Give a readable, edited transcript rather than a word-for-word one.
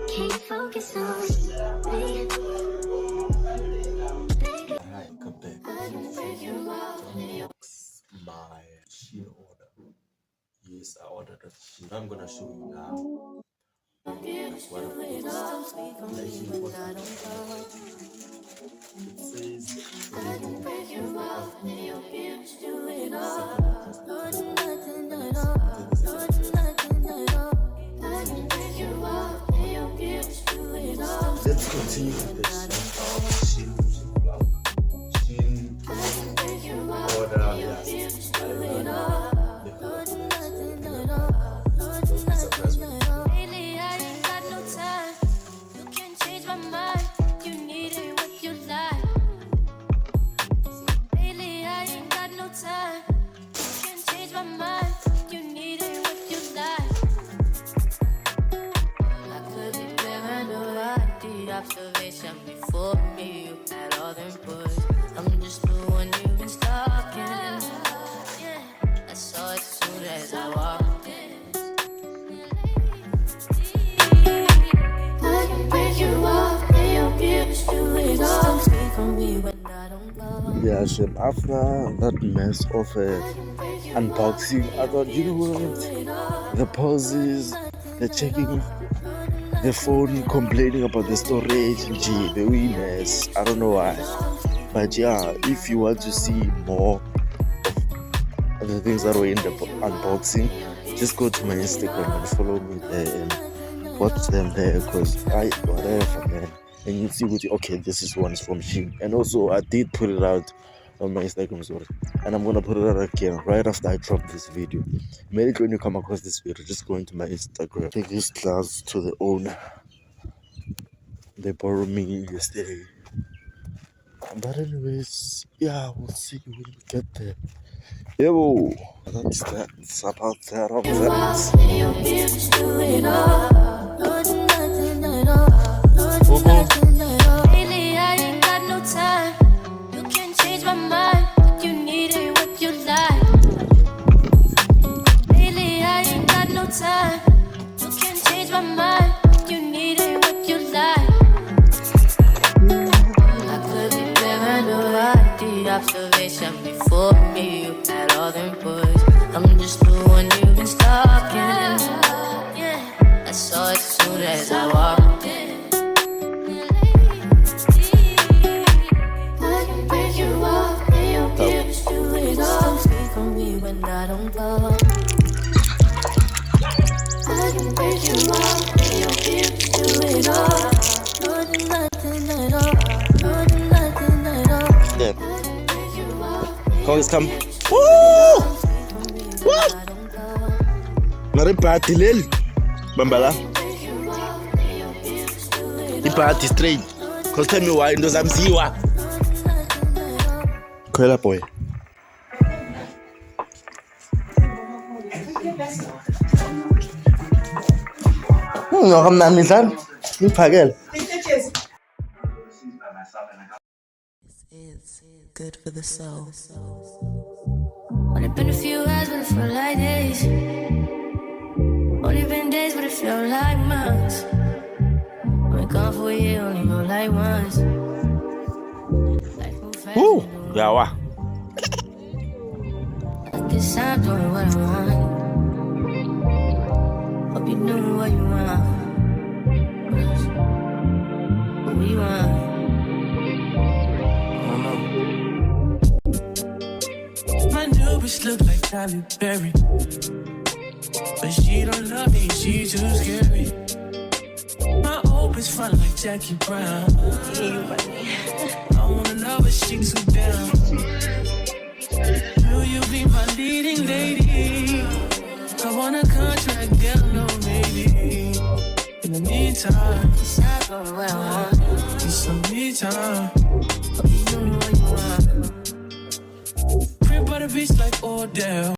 Can't focus on me. Alright, come back. My Shein order. Yes, I ordered a Shein. I'm gonna show you now. That's what it Let's continue with the Shein vlog. Shein order, yes. Lately, I ain't got no time. You can change my mind. You need it what you like. Lately, I ain't got no time. You can change my mind. You need it what you like. I could be paranoid. The observation before me, you had all them boys. I'm just the one you've been stalking. I saw it soon as I walked in. I can break you off, and your peers do it all. Don't speak on me when I don't go. Yeah, Shem, after that mess of unboxing, I thought, you know what? The pauses, the checking the phone, complaining about the storage, gee, the mess. I don't know why. But yeah, if you want to see more of the things that were in the unboxing, just go to my Instagram and follow me there and watch them there, because whatever, man. And you see, okay, this is one's from Shein. And also, I did put it out on my Instagram story, and I'm gonna put it out again right after I drop this video. Maybe when you come across this video, just go into my Instagram. Take this class to the owner. They borrowed me yesterday. But anyways, yeah, we'll see when we get there. Yo, that's about that. Of Lately, I ain't got no time. You can change my mind. You need it what you like. Lately, I ain't got no time. You can change my mind. You need it what you like. I could be paranoid. The observation before me, you had all them boys. I'm just the one you've been stalking. I saw it soon as I walked in. I can break you off, and your peers do it all. Don't speak on me when I don't go. I can break you off, and your peers do it all. No, do nothing at all. No, do nothing at all. Step. Guys, come. Woo! What? Mari party lel. Bambala. The party straight. Cause tell me why ndoza mziwa. Kwela boy. Ngamnani sana. Ngiphakela. It's good for the soul. Only been a few hours, but it felt like days. Only been days, but it felt like months. Been gone for a year, only go like once. Life move fast. Woo! Yawa. I guess I'm doing what I want. Hope you doing what you want. What you want? My new bitch look like Tyler Perry, but she don't love me, she too scary. My old bitch front like Jackie Brown. I wanna know if she too down. Will you be my leading lady? I want a contract, girl, no maybe. In the meantime, I go where I want. need some me time. Hope you doing what you want. Crib by the beach like Odell.